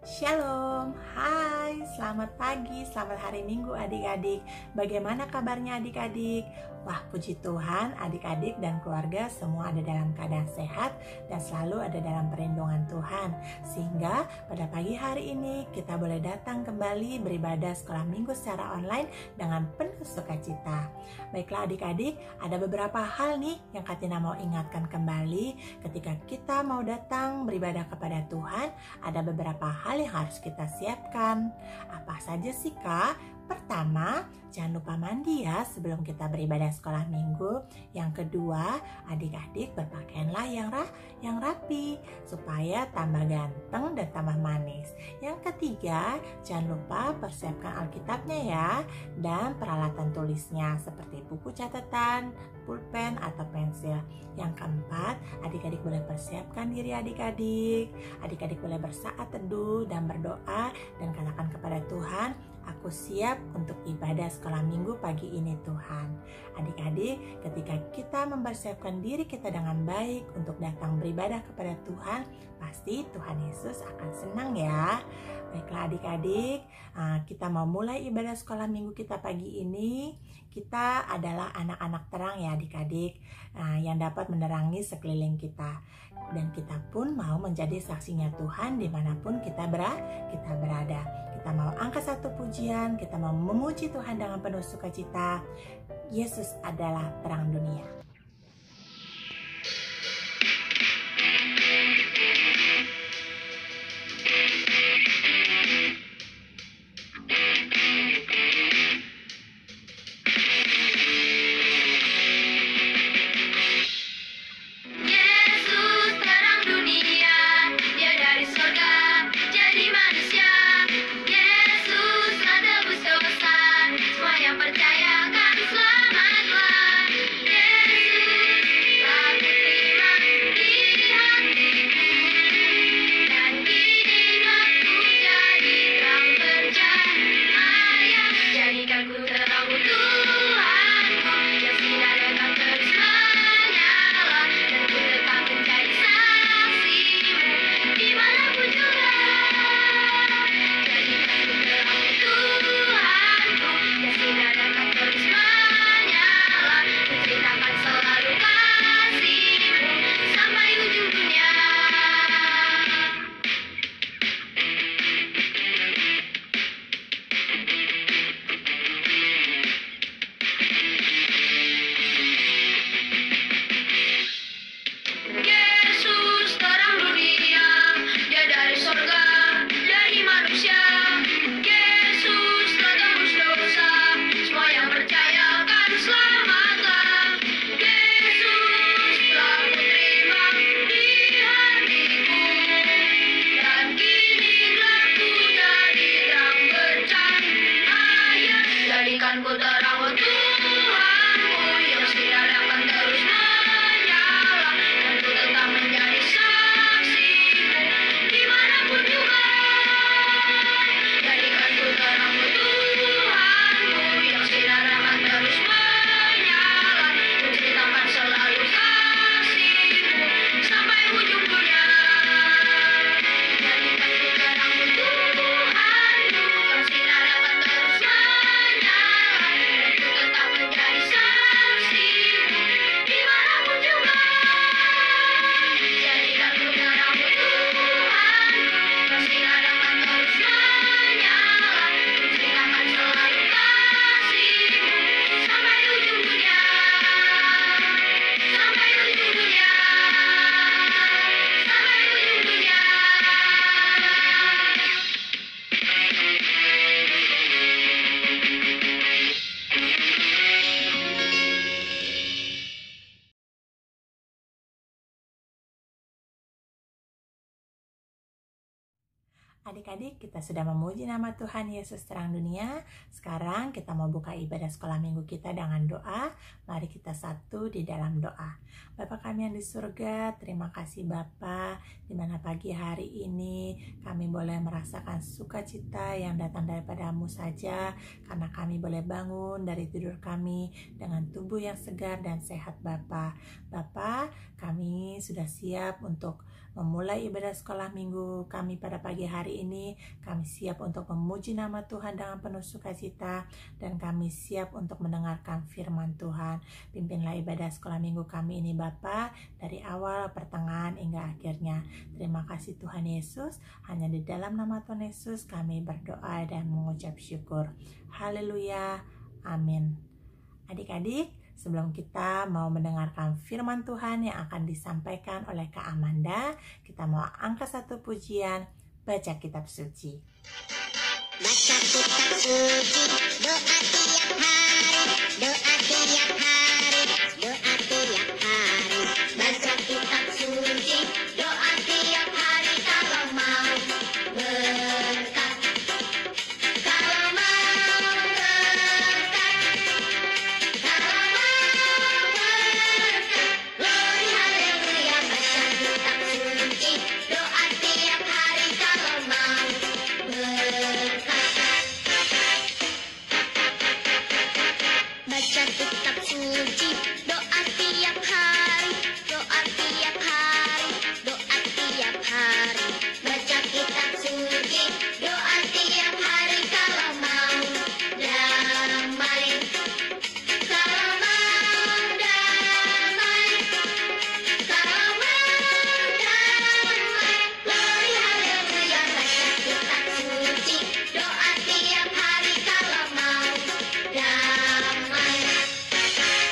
Shalom, hai, selamat pagi, selamat hari Minggu adik-adik. Bagaimana kabarnya adik-adik? Wah, puji Tuhan, adik-adik dan keluarga semua ada dalam keadaan sehat dan selalu ada dalam perlindungan Tuhan. Sehingga pada pagi hari ini kita boleh datang kembali beribadah sekolah minggu secara online dengan penuh sukacita. Baiklah adik-adik, ada beberapa hal nih yang Kak Tina mau ingatkan kembali ketika kita mau datang beribadah kepada Tuhan. Ada beberapa hal yang harus kita siapkan. Apa saja sih Kak? Pertama, jangan lupa mandi ya sebelum kita beribadah sekolah minggu. Yang kedua, adik-adik berpakaianlah yang rapi supaya tambah ganteng dan tambah manis. Yang ketiga, jangan lupa persiapkan Alkitabnya ya dan peralatan tulisnya seperti buku catatan, pulpen atau pensil. Yang keempat, adik-adik boleh persiapkan diri adik-adik. Adik-adik boleh bersaat teduh dan berdoa dan katakan kepada Tuhan, aku siap untuk ibadah sekolah minggu pagi ini Tuhan. Adik-adik, ketika kita mempersiapkan diri kita dengan baik untuk datang beribadah kepada Tuhan, pasti Tuhan Yesus akan senang ya. Baiklah adik-adik, kita mau mulai ibadah sekolah minggu kita pagi ini. Kita adalah anak-anak terang ya adik-adik, yang dapat menerangi sekeliling kita. Dan kita pun mau menjadi saksinya Tuhan dimanapun kita berada. Kita mau angkat satu pujian, kita mau memuji Tuhan dengan penuh sukacita. Yesus adalah terang dunia. Tetap Adik-adik, kita sudah memuji nama Tuhan Yesus terang dunia. Sekarang kita mau buka ibadah sekolah minggu kita dengan doa. Mari kita satu di dalam doa. Bapa kami yang di surga, terima kasih Bapa, di mana pagi hari ini kami boleh merasakan sukacita yang datang daripada-Mu saja, karena kami boleh bangun dari tidur kami dengan tubuh yang segar dan sehat Bapa. Bapa, kami sudah siap untuk memulai ibadah sekolah minggu kami pada pagi hari ini. Kami siap untuk memuji nama Tuhan dengan penuh sukacita, dan kami siap untuk mendengarkan firman Tuhan. Pimpinlah ibadah sekolah minggu kami ini Bapa, dari awal, pertengahan, hingga akhirnya. Terima kasih Tuhan Yesus. Hanya di dalam nama Tuhan Yesus kami berdoa dan mengucap syukur. Haleluya. Amin. Adik-adik, sebelum kita mau mendengarkan firman Tuhan yang akan disampaikan oleh Kak Amanda, kita mau angkat satu pujian, baca kitab suci. Baca kitab suci, doa tiap hari, doa tiap hari, doa tiap hari. Baca kitab suci, doa tiap hari kalau mau berkat. Kalau mau berkat, kalau mau berkat. Glory haleluya, baca kitab suci, doa tiap hari kalau mau berkat. Baca kitab suci, doa tiap hari, doa tiap hari, doa tiap hari. Baca kitab suci, doa tiap hari kalau mau damai. Kalau mau damai, kalau mau damai. Glory haleluya, baca kitab suci, doa tiap hari kalau mau damai.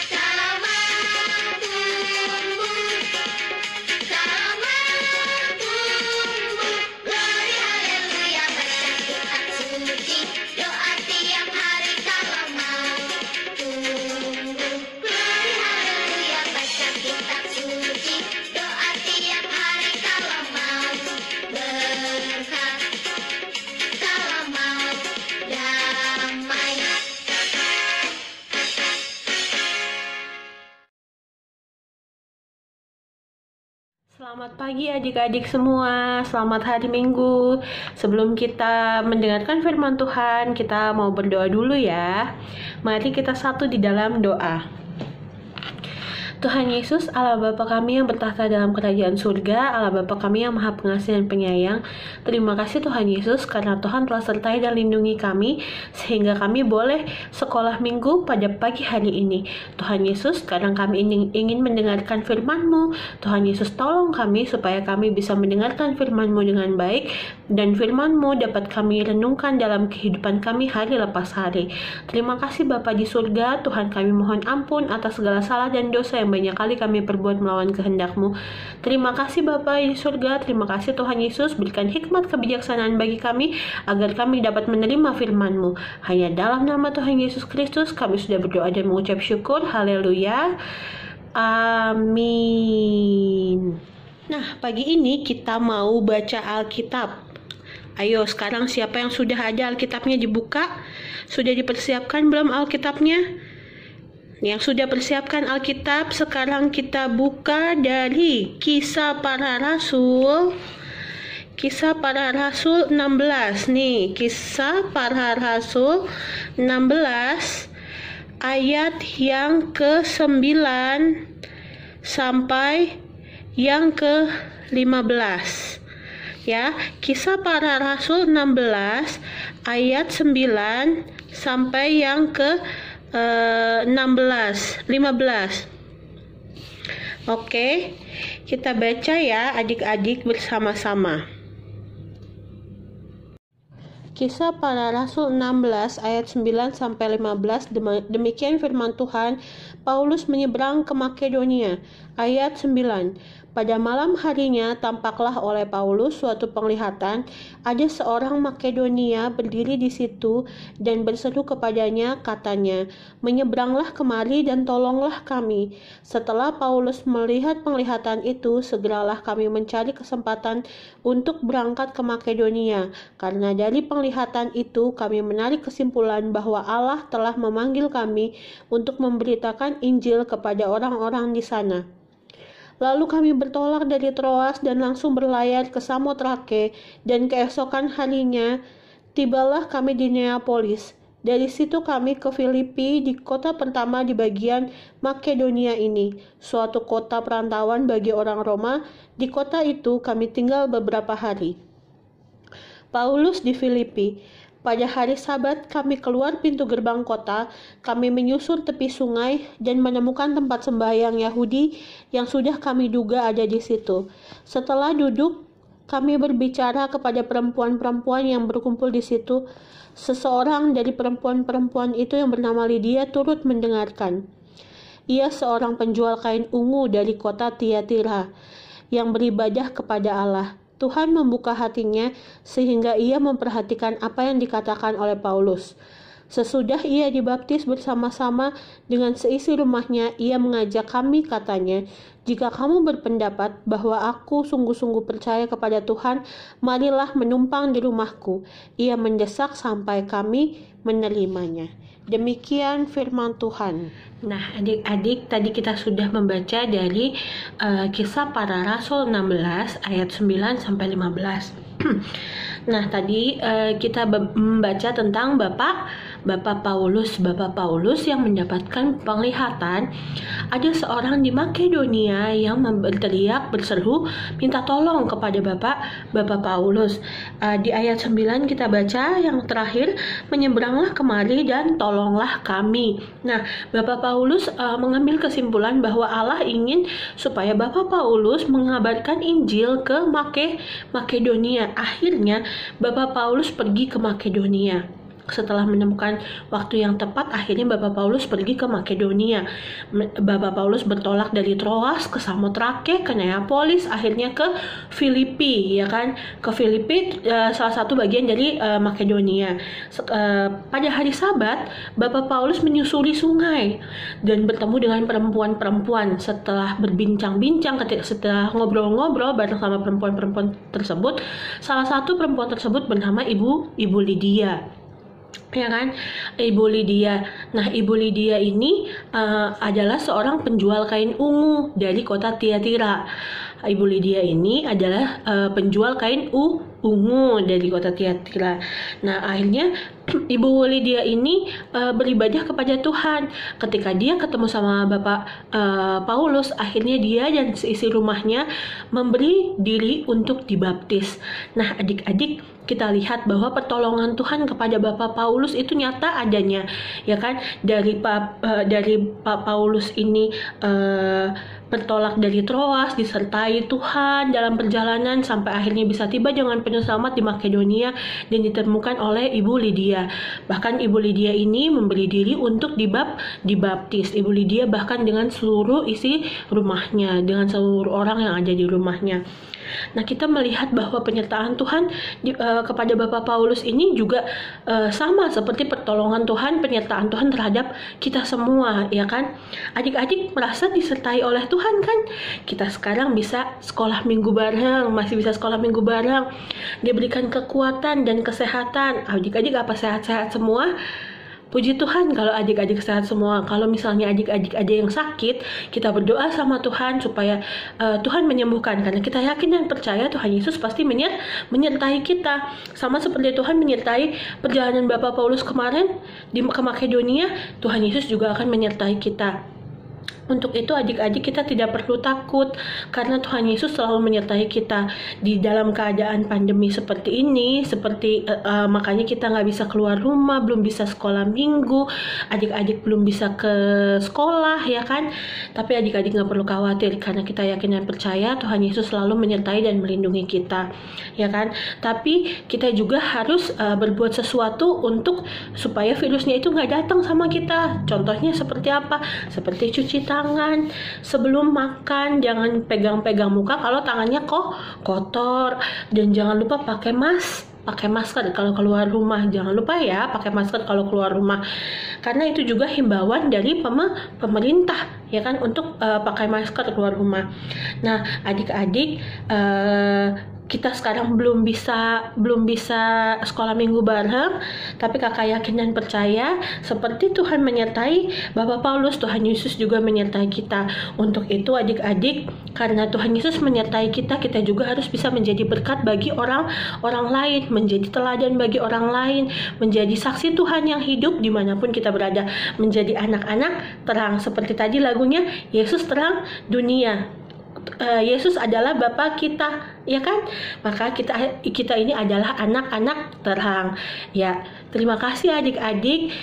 Kalau mau tumbuh, kalau mau tumbuh. Glory haleluya, baca kitab suci, doa tiap hari kalau mau tumbuh. Glory haleluya, baca kitab suci, doa tiap hari kalau mau berkat, kalau mau damai. Selamat pagi adik-adik semua, selamat hari Minggu. Sebelum kita mendengarkan firman Tuhan, kita mau berdoa dulu ya. Mari kita satu di dalam doa. Tuhan Yesus, Allah Bapa kami yang bertahta dalam kerajaan surga, Allah Bapa kami yang maha pengasih dan penyayang, terima kasih Tuhan Yesus karena Tuhan telah sertai dan lindungi kami, sehingga kami boleh sekolah minggu pada pagi hari ini. Tuhan Yesus, sekarang kami ingin mendengarkan firman-Mu. Tuhan Yesus, tolong kami supaya kami bisa mendengarkan firman-Mu dengan baik, dan firman-Mu dapat kami renungkan dalam kehidupan kami hari lepas hari. Terima kasih Bapa di surga, Tuhan kami mohon ampun atas segala salah dan dosa yang banyak kali kami perbuat melawan kehendak-Mu. Terima kasih Bapa di surga, terima kasih Tuhan Yesus, berikan hikmat kebijaksanaan bagi kami agar kami dapat menerima firman-Mu. Hanya dalam nama Tuhan Yesus Kristus kami sudah berdoa dan mengucap syukur. Haleluya. Amin. Nah, pagi ini kita mau baca Alkitab. Ayo, sekarang siapa yang sudah ada Alkitabnya dibuka? Sudah dipersiapkan belum Alkitabnya? Yang sudah persiapkan Alkitab, sekarang kita buka dari Kisah Para Rasul. Kisah Para Rasul 16 nih, Kisah Para Rasul 16 ayat yang ke-9 sampai yang ke-15. Ya, Kisah Para Rasul 16 ayat 9 sampai yang ke-15. Oke, kita baca ya adik-adik bersama-sama. Kisah Para Rasul 16 ayat 9 sampai 15. Demikian firman Tuhan. Paulus menyeberang ke Makedonia. Ayat 9. Pada malam harinya tampaklah oleh Paulus suatu penglihatan, ada seorang Makedonia berdiri di situ dan berseru kepadanya, katanya, "Menyeberanglah kemari dan tolonglah kami." Setelah Paulus melihat penglihatan itu, segeralah kami mencari kesempatan untuk berangkat ke Makedonia, karena dari penglihatan itu kami menarik kesimpulan bahwa Allah telah memanggil kami untuk memberitakan Injil kepada orang-orang di sana. Lalu kami bertolak dari Troas dan langsung berlayar ke Samotrake, dan keesokan harinya tibalah kami di Neapolis. Dari situ kami ke Filipi, di kota pertama di bagian Makedonia ini, suatu kota perantauan bagi orang Roma. Di kota itu kami tinggal beberapa hari. Paulus di Filipi. Pada hari Sabat kami keluar pintu gerbang kota, kami menyusur tepi sungai dan menemukan tempat sembahyang Yahudi yang sudah kami duga ada di situ. Setelah duduk, kami berbicara kepada perempuan-perempuan yang berkumpul di situ. Seseorang dari perempuan-perempuan itu yang bernama Lydia turut mendengarkan. Ia seorang penjual kain ungu dari kota Tiatira yang beribadah kepada Allah. Tuhan membuka hatinya sehingga ia memperhatikan apa yang dikatakan oleh Paulus. Sesudah ia dibaptis bersama-sama dengan seisi rumahnya, ia mengajak kami, katanya, "Jika kamu berpendapat bahwa aku sungguh-sungguh percaya kepada Tuhan, marilah menumpang di rumahku." Ia mendesak sampai kami menerimanya. Demikian firman Tuhan. Nah, adik-adik, tadi kita sudah membaca dari Kisah Para Rasul 16 ayat 9 sampai 15. Nah, tadi kita membaca tentang Bapak Paulus yang mendapatkan penglihatan. Ada seorang di Makedonia yang berteriak, berseru, minta tolong kepada Bapak Paulus. Di ayat 9 kita baca yang terakhir, "Menyeberanglah kemari dan tolonglah kami." Nah, Bapak Paulus mengambil kesimpulan bahwa Allah ingin supaya Bapak Paulus mengabarkan Injil ke Makedonia. Akhirnya Bapak Paulus pergi ke Makedonia. Setelah menemukan waktu yang tepat, akhirnya Bapak Paulus pergi ke Makedonia. Bapak Paulus bertolak dari Troas ke Samotrake, ke Neapolis, akhirnya ke Filipi, ya kan? Ke Filipi, salah satu bagian dari Makedonia. Pada hari Sabat, Bapak Paulus menyusuri sungai dan bertemu dengan perempuan-perempuan. Setelah berbincang-bincang, setelah ngobrol-ngobrol bareng sama perempuan-perempuan tersebut, salah satu perempuan tersebut bernama Ibu Lydia. Ya kan, Ibu Lydia. Nah, Ibu Lydia ini adalah seorang penjual kain ungu dari kota Tiatira. Ibu Lydia ini adalah penjual kain ungu dari kota Tiatira. Nah, akhirnya Ibu Lydia ini beribadah kepada Tuhan. Ketika dia ketemu sama Bapak Paulus, akhirnya dia dan seisi rumahnya memberi diri untuk dibaptis. Nah, adik-adik, kita lihat bahwa pertolongan Tuhan kepada Bapak Paulus itu nyata adanya, ya kan? Dari Pak Paulus ini bertolak dari Troas, disertai Tuhan dalam perjalanan sampai akhirnya bisa tiba dengan penuh selamat di Makedonia dan ditemukan oleh Ibu Lydia. Bahkan Ibu Lydia ini memberi diri untuk dibaptis. Ibu Lydia bahkan dengan seluruh isi rumahnya, dengan seluruh orang yang ada di rumahnya. Nah, kita melihat bahwa penyertaan Tuhan kepada Bapak Paulus ini juga sama seperti pertolongan Tuhan, penyertaan Tuhan terhadap kita semua, ya kan? Adik-adik merasa disertai oleh Tuhan kan? Kita sekarang bisa sekolah minggu bareng, masih bisa sekolah minggu bareng. Diberikan kekuatan dan kesehatan. Adik-adik apa sehat-sehat semua? Puji Tuhan kalau adik-adik sehat semua. Kalau misalnya adik-adik ada yang sakit, kita berdoa sama Tuhan supaya Tuhan menyembuhkan. Karena kita yakin dan percaya Tuhan Yesus pasti menyertai kita. Sama seperti Tuhan menyertai perjalanan Bapak Paulus kemarin ke Makedonia, Tuhan Yesus juga akan menyertai kita. Untuk itu adik-adik kita tidak perlu takut karena Tuhan Yesus selalu menyertai kita di dalam keadaan pandemi seperti ini. Makanya kita nggak bisa keluar rumah, belum bisa sekolah minggu, adik-adik belum bisa ke sekolah, ya kan? Tapi adik-adik nggak perlu khawatir karena kita yakin dan percaya Tuhan Yesus selalu menyertai dan melindungi kita, ya kan? Tapi kita juga harus berbuat sesuatu supaya virusnya itu nggak datang sama kita. Contohnya seperti apa? Seperti cuci tangan, tangan sebelum makan, jangan pegang-pegang muka kalau tangannya kok kotor, dan jangan lupa pakai masker kalau keluar rumah. Jangan lupa ya pakai masker kalau keluar rumah, karena itu juga himbauan dari pemerintah ya kan, untuk pakai masker keluar rumah. Nah, adik-adik, kita sekarang belum bisa sekolah minggu bareng, tapi kakak yakin dan percaya seperti Tuhan menyertai Bapak Paulus, Tuhan Yesus juga menyertai kita. Untuk itu adik-adik, karena Tuhan Yesus menyertai kita, kita juga harus bisa menjadi berkat bagi orang lain, menjadi teladan bagi orang lain, menjadi saksi Tuhan yang hidup dimanapun kita berada, menjadi anak-anak terang. Seperti tadi lagunya, Yesus terang dunia. Yesus adalah Bapa kita, ya kan? Maka kita ini adalah anak-anak terang. Ya, terima kasih adik-adik.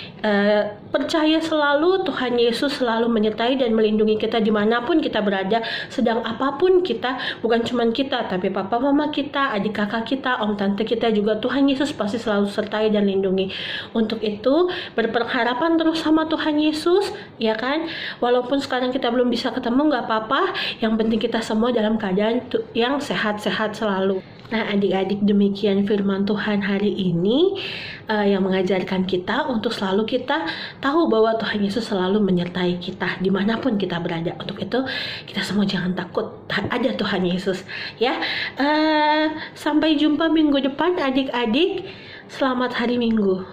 Percaya selalu Tuhan Yesus selalu menyertai dan melindungi kita dimanapun kita berada, sedang apapun kita, bukan cuma kita, tapi papa mama kita, adik kakak kita, om tante kita juga, Tuhan Yesus pasti selalu sertai dan lindungi. Untuk itu berpengharapan terus sama Tuhan Yesus, ya kan? Walaupun sekarang kita belum bisa ketemu, nggak apa-apa. Yang penting kita semua dalam keadaan yang sehat-sehat selalu. Nah, adik-adik, demikian firman Tuhan hari ini yang mengajarkan kita untuk selalu kita tahu bahwa Tuhan Yesus selalu menyertai kita dimanapun kita berada. Untuk itu kita semua jangan takut, ada Tuhan Yesus ya. Sampai jumpa minggu depan adik-adik. Selamat hari Minggu.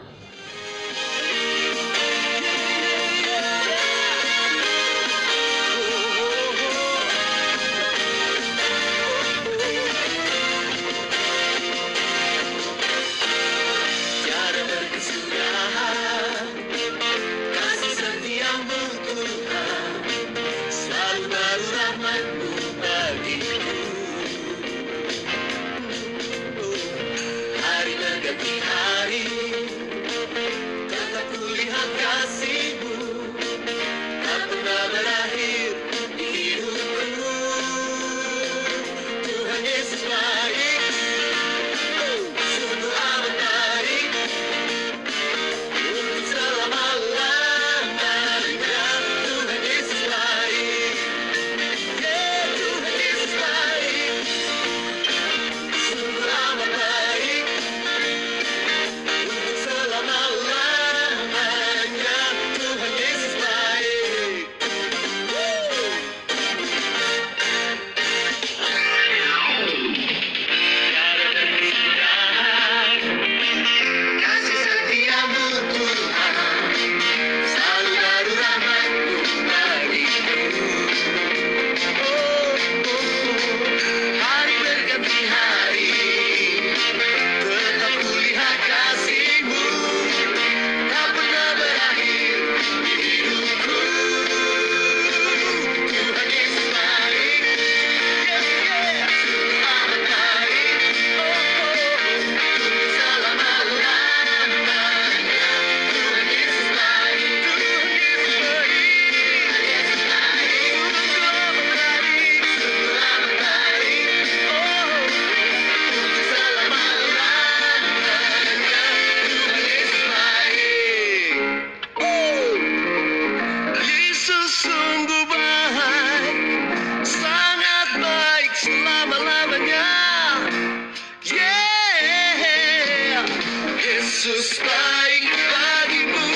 Yesus baik bagimu,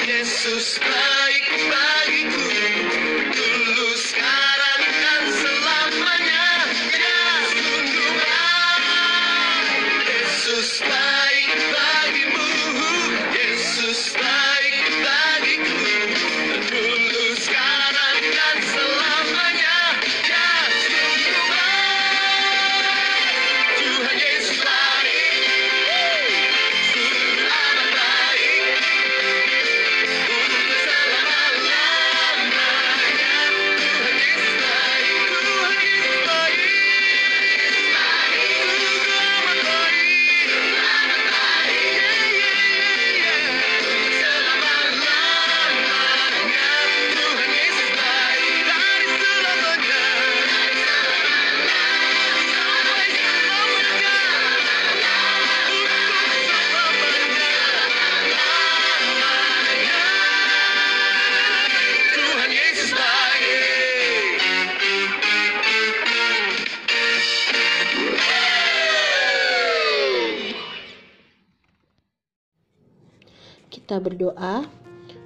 Yesus baik bagiku, dulu sekarang dan selamanya. Ya sungguh baik, Yesus baik bagimu, Yesus baik bagiku, dulu sekarang dan selamanya. Ya sungguh baik, Tuhan Yesus baik. Sungguh amat baik, untuk Kita berdoa.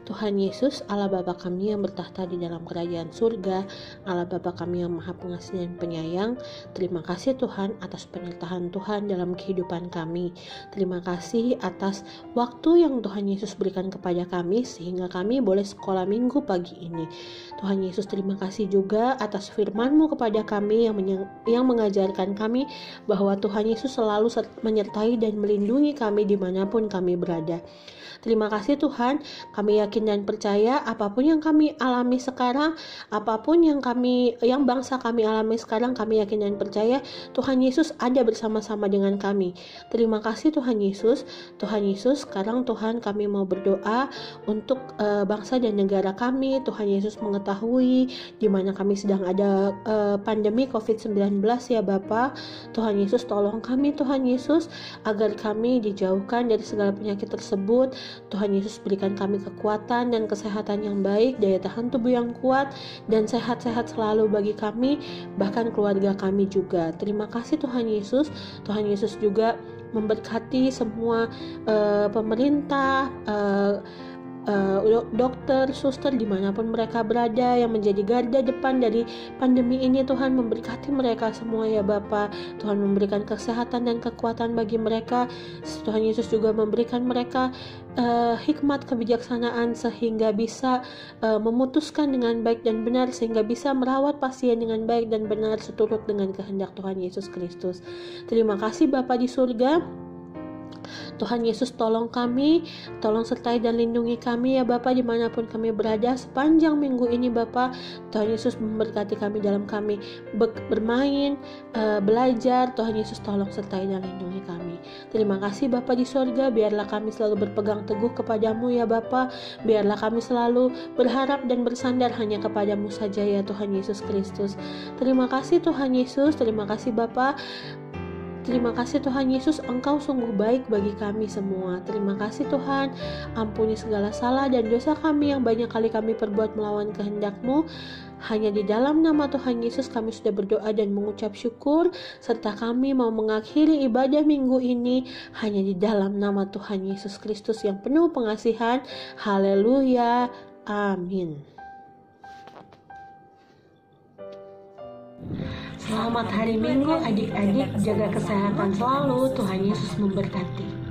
Tuhan Yesus, Allah Bapa kami yang bertahta di dalam kerajaan surga, Allah Bapa kami yang maha pengasih dan penyayang, terima kasih Tuhan atas penyertaan Tuhan dalam kehidupan kami. Terima kasih atas waktu yang Tuhan Yesus berikan kepada kami sehingga kami boleh sekolah minggu pagi ini. Tuhan Yesus, terima kasih juga atas firman-Mu kepada kami yang mengajarkan kami bahwa Tuhan Yesus selalu menyertai dan melindungi kami dimanapun kami berada. Terima kasih Tuhan, kami yakin dan percaya apapun yang kami alami sekarang, apapun yang bangsa kami alami sekarang, kami yakin dan percaya Tuhan Yesus ada bersama-sama dengan kami. Terima kasih Tuhan Yesus. Tuhan Yesus, sekarang Tuhan kami mau berdoa untuk bangsa dan negara kami. Tuhan Yesus mengetahui di mana kami sedang ada pandemi COVID-19 ya Bapa. Tuhan Yesus, tolong kami Tuhan Yesus agar kami dijauhkan dari segala penyakit tersebut. Tuhan Yesus, berikan kami kekuatan dan kesehatan yang baik, daya tahan tubuh yang kuat, dan sehat-sehat selalu bagi kami, bahkan keluarga kami juga. Terima kasih Tuhan Yesus. Tuhan Yesus juga memberkati semua pemerintah, dokter, suster dimanapun mereka berada yang menjadi garda depan dari pandemi ini. Tuhan memberkati mereka semua ya Bapa. Tuhan memberikan kesehatan dan kekuatan bagi mereka. Tuhan Yesus juga memberikan mereka hikmat kebijaksanaan sehingga bisa memutuskan dengan baik dan benar, sehingga bisa merawat pasien dengan baik dan benar seturut dengan kehendak Tuhan Yesus Kristus. Terima kasih Bapa di surga. Tuhan Yesus, tolong kami, tolong sertai dan lindungi kami ya Bapa dimanapun kami berada sepanjang minggu ini Bapa. Tuhan Yesus memberkati kami dalam kami bermain, belajar. Tuhan Yesus tolong sertai dan lindungi kami. Terima kasih Bapa di surga, biarlah kami selalu berpegang teguh kepadamu ya Bapa. Biarlah kami selalu berharap dan bersandar hanya kepadamu saja ya Tuhan Yesus Kristus. Terima kasih Tuhan Yesus, terima kasih Bapa. Terima kasih Tuhan Yesus, Engkau sungguh baik bagi kami semua. Terima kasih Tuhan, ampuni segala salah dan dosa kami yang banyak kali kami perbuat melawan kehendak-Mu. Hanya di dalam nama Tuhan Yesus kami sudah berdoa dan mengucap syukur, serta kami mau mengakhiri ibadah minggu ini hanya di dalam nama Tuhan Yesus Kristus yang penuh pengasihan. Haleluya, amin. Selamat hari Minggu adik-adik, jaga kesehatan selalu, Tuhan Yesus memberkati.